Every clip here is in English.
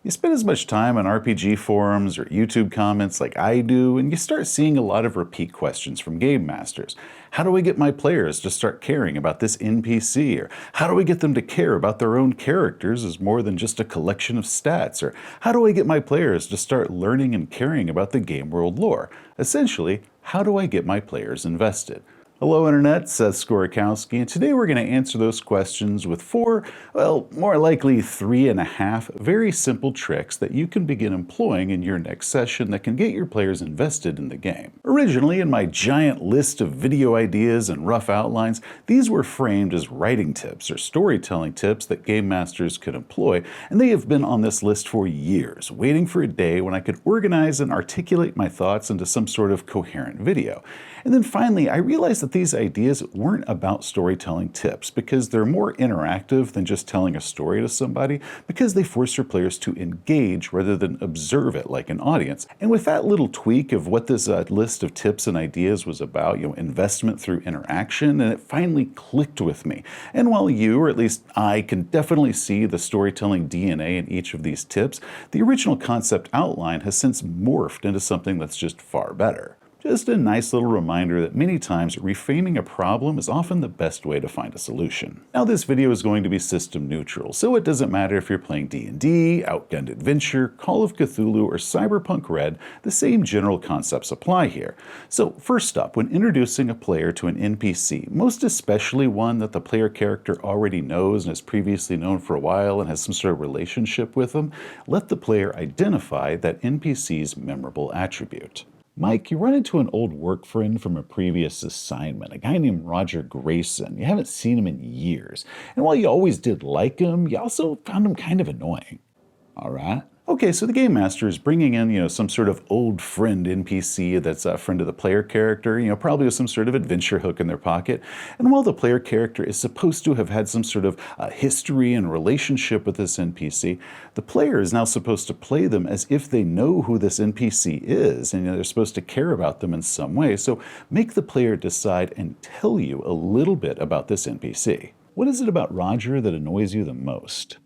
You spend as much time on RPG forums or YouTube comments like I do, and you start seeing a lot of repeat questions from game masters. How do I get my players to start caring about this NPC? Or how do I get them to care about their own characters as more than just a collection of stats? Or how do I get my players to start learning and caring about the game world lore? Essentially, how do I get my players invested? Hello Internet, Seth Skorikowski, and today we're going to answer those questions with 4, well, more likely 3.5 very simple tricks that you can begin employing in your next session that can get your players invested in the game. Originally, in my giant list of video ideas and rough outlines, these were framed as writing tips or storytelling tips that game masters could employ, and they have been on this list for years, waiting for a day when I could organize and articulate my thoughts into some sort of coherent video. And then finally, I realized that these ideas weren't about storytelling tips because they're more interactive than just telling a story to somebody, because they force your players to engage rather than observe it like an audience. And with that little tweak of what this list of tips and ideas was about, investment through interaction, and it finally clicked with me. And while you, or at least I, can definitely see the storytelling DNA in each of these tips, the original concept outline has since morphed into something that's just far better. Just a nice little reminder that many times reframing a problem is often the best way to find a solution. Now this video is going to be system neutral, so it doesn't matter if you're playing D&D, Outgunned Adventure, Call of Cthulhu, or Cyberpunk Red, the same general concepts apply here. So first up, when introducing a player to an NPC, most especially one that the player character already knows and has previously known for a while and has some sort of relationship with them, let the player identify that NPC's memorable attribute. Mike, you run into an old work friend from a previous assignment, a guy named Roger Grayson. You haven't seen him in years. And while you always did like him, you also found him kind of annoying. All right? Okay, so the game master is bringing in, some sort of old friend NPC that's a friend of the player character, probably with some sort of adventure hook in their pocket. And while the player character is supposed to have had some sort of history and relationship with this NPC, the player is now supposed to play them as if they know who this NPC is, and they're supposed to care about them in some way. So make the player decide and tell you a little bit about this NPC. What is it about Roger that annoys you the most?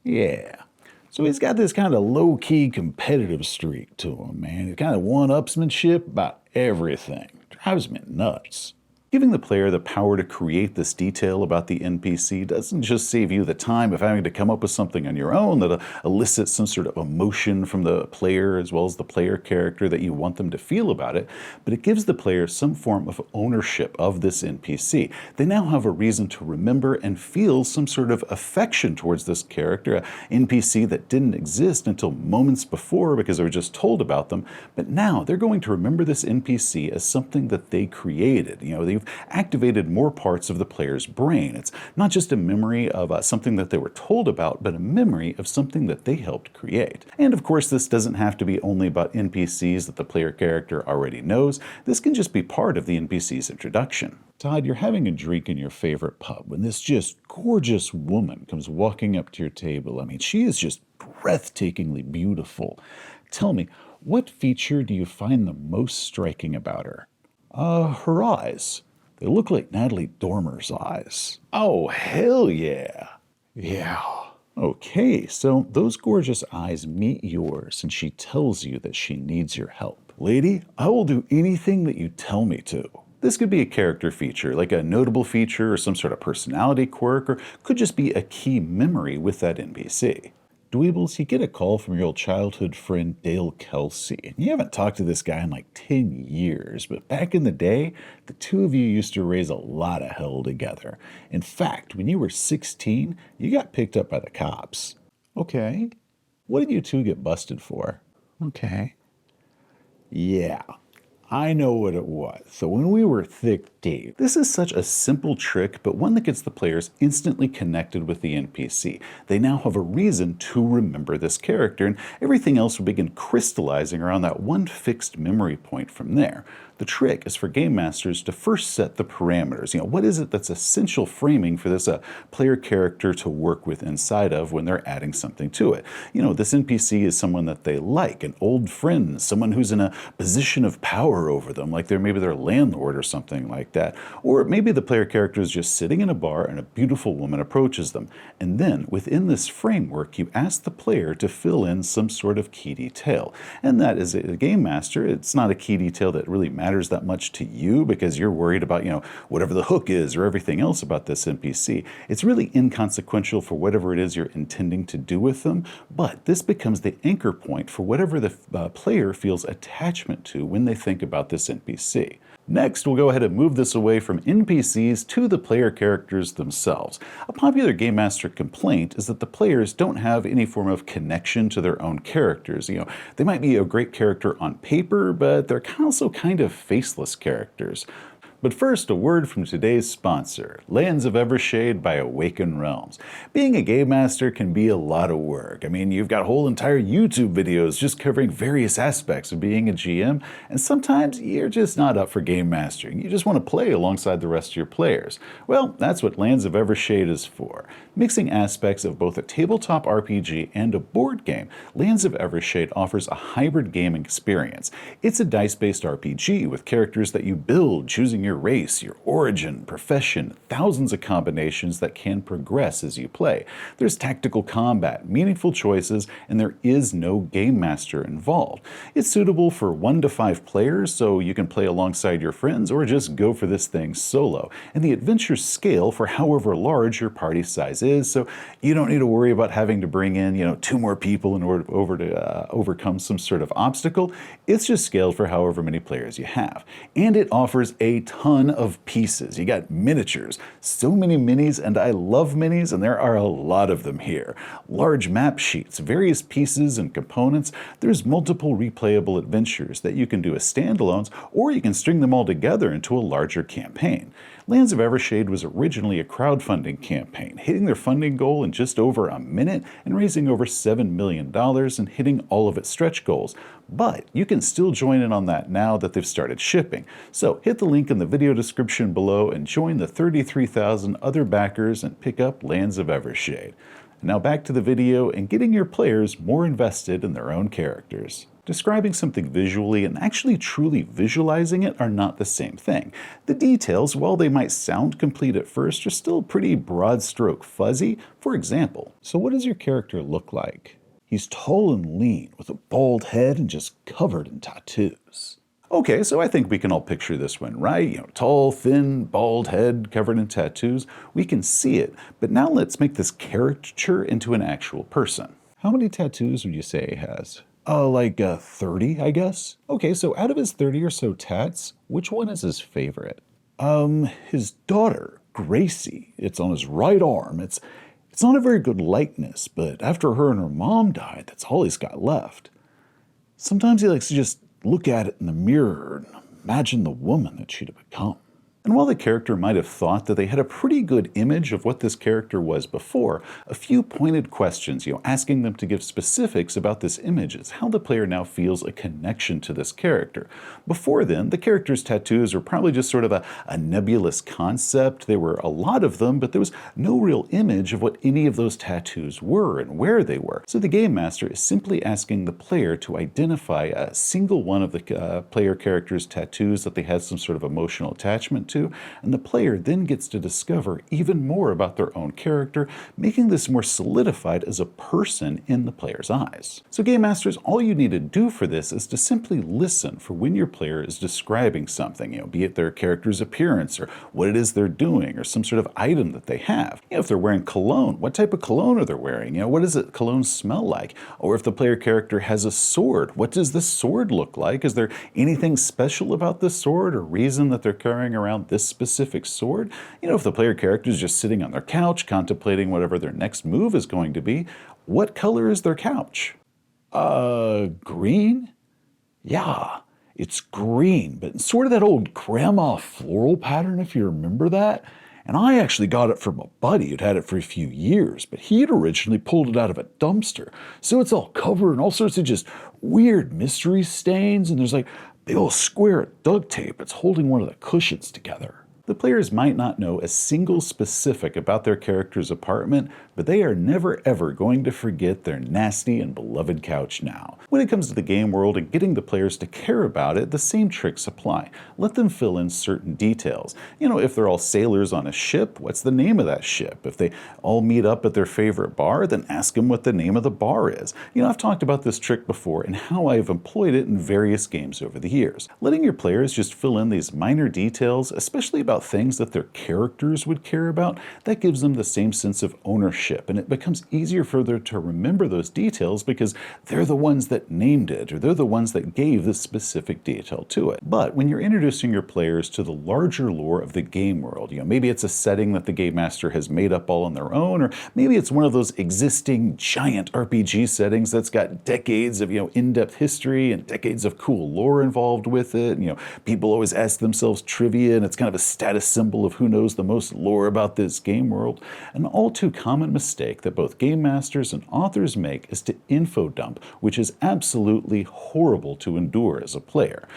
Yeah. So he's got this kind of low-key competitive streak to him, man. He's kind of one-upsmanship about everything. Drives me nuts. Giving the player the power to create this detail about the NPC doesn't just save you the time of having to come up with something on your own that elicits some sort of emotion from the player as well as the player character that you want them to feel about it, but it gives the player some form of ownership of this NPC. They now have a reason to remember and feel some sort of affection towards this character, an NPC that didn't exist until moments before because they were just told about them, but now they're going to remember this NPC as something that they created. They've activated more parts of the player's brain. It's not just a memory of something that they were told about, but a memory of something that they helped create. And of course, this doesn't have to be only about NPCs that the player character already knows. This can just be part of the NPC's introduction. Todd, you're having a drink in your favorite pub when this just gorgeous woman comes walking up to your table. I mean, she is just breathtakingly beautiful. Tell me, what feature do you find the most striking about her? Her eyes. They look like Natalie Dormer's eyes. Oh, hell yeah. Yeah. Okay, so those gorgeous eyes meet yours and she tells you that she needs your help. Lady, I will do anything that you tell me to. This could be a character feature, like a notable feature or some sort of personality quirk, or could just be a key memory with that NPC. Dweebles, you get a call from your old childhood friend Dale Kelsey, and you haven't talked to this guy in like 10 years, but back in the day, the two of you used to raise a lot of hell together. In fact, when you were 16, you got picked up by the cops. Okay. What did you two get busted for? Okay. Yeah. I know what it was. So when we were thick deep, this is such a simple trick, but one that gets the players instantly connected with the NPC. They now have a reason to remember this character, and everything else will begin crystallizing around that one fixed memory point from there. The trick is for game masters to first set the parameters. What is it that's essential framing for this player character to work with inside of when they're adding something to it? This NPC is someone that they like, an old friend, someone who's in a position of power over them, like maybe their landlord or something like that. Or maybe the player character is just sitting in a bar and a beautiful woman approaches them. And then, within this framework, you ask the player to fill in some sort of key detail. And that, as a game master, it's not a key detail that really matters that much to you because you're worried about, whatever the hook is or everything else about this NPC. It's really inconsequential for whatever it is you're intending to do with them, but this becomes the anchor point for whatever the player feels attachment to when they think about this NPC. Next, we'll go ahead and move this away from NPCs to the player characters themselves. A popular Game Master complaint is that the players don't have any form of connection to their own characters. They might be a great character on paper, but they're also kind of faceless characters. But first, a word from today's sponsor, Lands of Evershade by Awaken Realms. Being a game master can be a lot of work. You've got whole entire YouTube videos just covering various aspects of being a GM, and sometimes you're just not up for game mastering. You just want to play alongside the rest of your players. Well, that's what Lands of Evershade is for. Mixing aspects of both a tabletop RPG and a board game, Lands of Evershade offers a hybrid gaming experience. It's a dice-based RPG with characters that you build, choosing your race, your origin, profession, thousands of combinations that can progress as you play. There's tactical combat, meaningful choices, and there is no game master involved. It's suitable for 1 to 5 players, so you can play alongside your friends or just go for this thing solo. And the adventures scale for however large your party size is, so you don't need to worry about having to bring in, 2 more people in order to overcome some sort of obstacle. It's just scaled for however many players you have. And it offers a ton of pieces. You got miniatures, so many minis, and I love minis, and there are a lot of them here. Large map sheets, various pieces and components. There's multiple replayable adventures that you can do as standalones, or you can string them all together into a larger campaign. Lands of Evershade was originally a crowdfunding campaign, hitting their funding goal in just over a minute and raising over $7 million and hitting all of its stretch goals. But you can still join in on that now that they've started shipping. So hit the link in the video description below and join the 33,000 other backers and pick up Lands of Evershade. Now back to the video and getting your players more invested in their own characters. Describing something visually and actually truly visualizing it are not the same thing. The details, while they might sound complete at first, are still pretty broad stroke fuzzy. For example, so what does your character look like? He's tall and lean, with a bald head and just covered in tattoos. Okay, so I think we can all picture this one, right? Tall, thin, bald head, covered in tattoos. We can see it, but now let's make this caricature into an actual person. How many tattoos would you say he has? 30, I guess. Okay, so out of his 30 or so tats, which one is his favorite? His daughter, Gracie. It's on his right arm. It's not a very good likeness, but after her and her mom died, that's all he's got left. Sometimes he likes to just look at it in the mirror and imagine the woman that she'd have become. And while the character might have thought that they had a pretty good image of what this character was before, a few pointed questions, asking them to give specifics about this image is how the player now feels a connection to this character. Before then, the character's tattoos were probably just sort of a nebulous concept. There were a lot of them, but there was no real image of what any of those tattoos were and where they were. So the Game Master is simply asking the player to identify a single one of the player character's tattoos that they had some sort of emotional attachment to, and the player then gets to discover even more about their own character, making this more solidified as a person in the player's eyes. So Game Masters, all you need to do for this is to simply listen for when your player is describing something, be it their character's appearance or what it is they're doing or some sort of item that they have. If they're wearing cologne, what type of cologne are they wearing? What does the cologne smell like? Or if the player character has a sword, what does the sword look like? Is there anything special about the sword or reason that they're carrying around this specific sword? If the player character is just sitting on their couch contemplating whatever their next move is going to be, what color is their couch? Green? Yeah, it's green, but sort of that old grandma floral pattern, if you remember that. And I actually got it from a buddy who'd had it for a few years, but he'd originally pulled it out of a dumpster. So it's all covered in all sorts of just weird mystery stains, and there's like big old square of duct tape that's holding one of the cushions together. The players might not know a single specific about their character's apartment, but they are never ever going to forget their nasty and beloved couch now. When it comes to the game world and getting the players to care about it, the same tricks apply. Let them fill in certain details. If they're all sailors on a ship, what's the name of that ship? If they all meet up at their favorite bar, then ask them what the name of the bar is. I've talked about this trick before and how I've employed it in various games over the years. Letting your players just fill in these minor details, especially about things that their characters would care about, that gives them the same sense of ownership, and it becomes easier for them to remember those details because they're the ones that named it, or they're the ones that gave this specific detail to it. But when you're introducing your players to the larger lore of the game world, maybe it's a setting that the game master has made up all on their own, or maybe it's one of those existing giant RPG settings that's got decades of in-depth history and decades of cool lore involved with it. People always ask themselves trivia, and it's kind of a status symbol of who knows the most lore about this game world. An all too common mistake that both game masters and authors make is to info dump, which is absolutely horrible to endure as a player.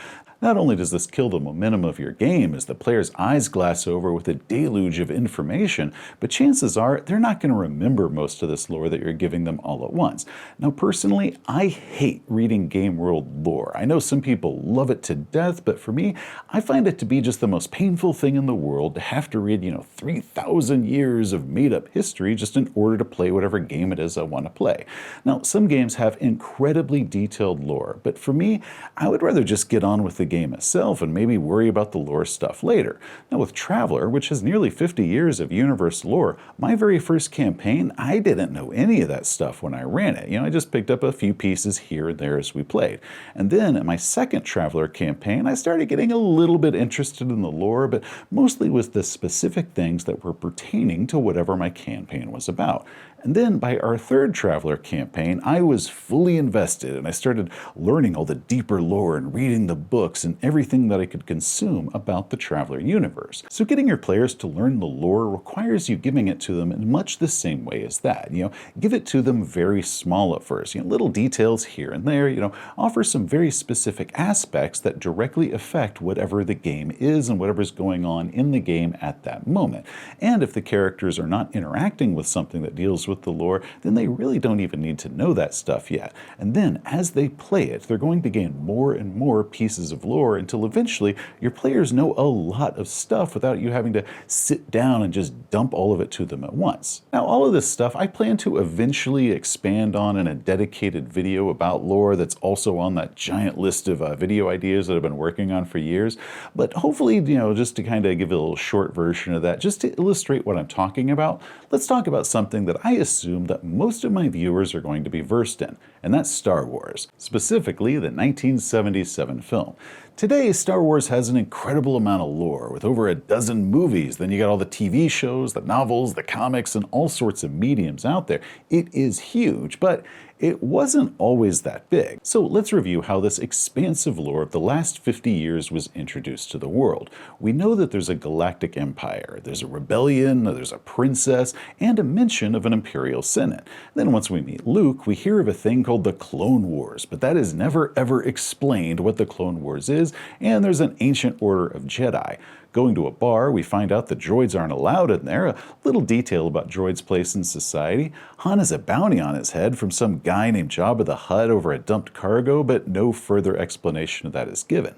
Not only does this kill the momentum of your game as the player's eyes glass over with a deluge of information, but chances are they're not going to remember most of this lore that you're giving them all at once. Now, personally, I hate reading game world lore. I know some people love it to death, but for me, I find it to be just the most painful thing in the world to have to read, 3,000 years of made-up history just in order to play whatever game it is I want to play. Now, some games have incredibly detailed lore, but for me, I would rather just get on with the game itself and maybe worry about the lore stuff later. Now with Traveler, which has nearly 50 years of universe lore, my very first campaign, I didn't know any of that stuff when I ran it. I just picked up a few pieces here and there as we played. And then in my second Traveler campaign, I started getting a little bit interested in the lore, but mostly with the specific things that were pertaining to whatever my campaign was about. And then by our third Traveler campaign, I was fully invested and I started learning all the deeper lore and reading the books and everything that I could consume about the Traveler universe. So getting your players to learn the lore requires you giving it to them in much the same way as that. Give it to them very small at first, little details here and there, offer some very specific aspects that directly affect whatever the game is and whatever's going on in the game at that moment. And if the characters are not interacting with something that deals with the lore, then they really don't even need to know that stuff yet. And then as they play it, they're going to gain more and more pieces of lore until eventually your players know a lot of stuff without you having to sit down and just dump all of it to them at once. Now, all of this stuff I plan to eventually expand on in a dedicated video about lore that's also on that giant list of video ideas that I've been working on for years. But hopefully, just to kind of give a little short version of that, just to illustrate what I'm talking about, let's talk about something that I assume that most of my viewers are going to be versed in, and that's Star Wars, specifically the 1977 film. Today, Star Wars has an incredible amount of lore, with over a dozen movies. Then you got all the TV shows, the novels, the comics, and all sorts of mediums out there. It is huge, but it wasn't always that big. So let's review how this expansive lore of the last 50 years was introduced to the world. We know that there's a galactic empire, there's a rebellion, there's a princess, and a mention of an imperial senate. Then once we meet Luke, we hear of a thing called the Clone Wars, but that is never ever explained what the Clone Wars is, and there's an ancient order of Jedi. Going to a bar, we find out the droids aren't allowed in there, a little detail about droids' place in society. Han has a bounty on his head from some guy named Jabba the Hutt over a dumped cargo, but no further explanation of that is given.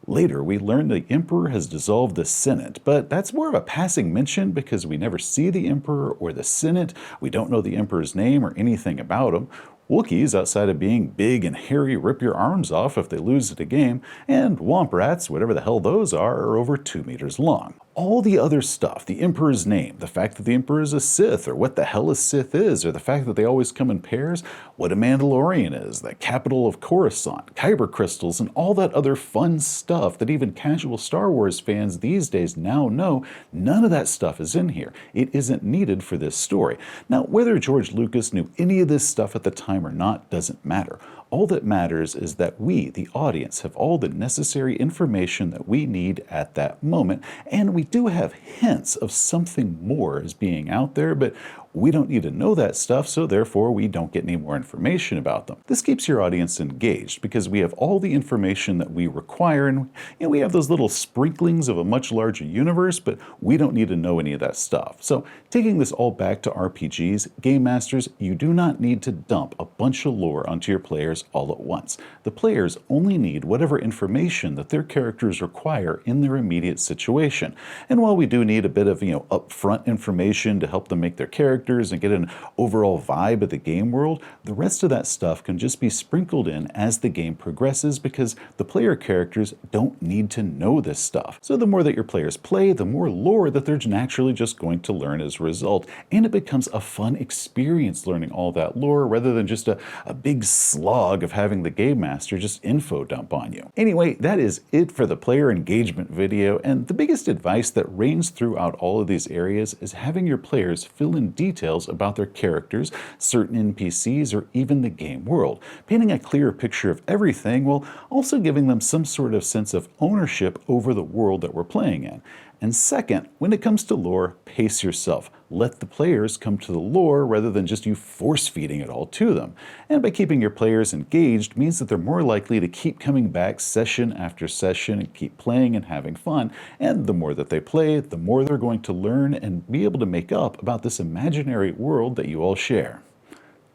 Later, we learn the Emperor has dissolved the Senate, but that's more of a passing mention because we never see the Emperor or the Senate. We don't know the Emperor's name or anything about him. Wookiees, outside of being big and hairy, rip your arms off if they lose at a game, and Womp Rats, whatever the hell those are over 2 meters long. All the other stuff, the Emperor's name, the fact that the Emperor is a Sith, or what the hell a Sith is, or the fact that they always come in pairs, what a Mandalorian is, the capital of Coruscant, kyber crystals, and all that other fun stuff that even casual Star Wars fans these days now know, none of that stuff is in here. It isn't needed for this story. Now, whether George Lucas knew any of this stuff at the time or not doesn't matter. All that matters is that we, the audience, have all the necessary information that we need at that moment, and we do have hints of something more as being out there, but we don't need to know that stuff, so therefore we don't get any more information about them. This keeps your audience engaged because we have all the information that we require, and we have those little sprinklings of a much larger universe, but we don't need to know any of that stuff. So taking this all back to RPGs, Game Masters, you do not need to dump a bunch of lore onto your players all at once. The players only need whatever information that their characters require in their immediate situation. And while we do need a bit of, upfront information to help them make their characters and get an overall vibe of the game world, the rest of that stuff can just be sprinkled in as the game progresses because the player characters don't need to know this stuff. So the more that your players play, the more lore that they're naturally just going to learn as a result, and it becomes a fun experience learning all that lore rather than just a big slog of having the game master just info dump on you. Anyway, that is it for the player engagement video, and the biggest advice that reigns throughout all of these areas is having your players fill in details about their characters, certain NPCs, or even the game world. Painting a clearer picture of everything while also giving them some sort of sense of ownership over the world that we're playing in. And second, when it comes to lore, pace yourself. Let the players come to the lore rather than just you force-feeding it all to them. And by keeping your players engaged means that they're more likely to keep coming back session after session and keep playing and having fun. And the more that they play, the more they're going to learn and be able to make up about this imaginary world that you all share.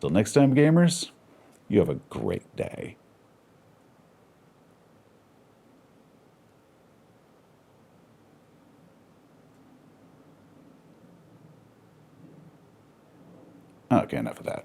Till next time, gamers, you have a great day. Okay, enough of that.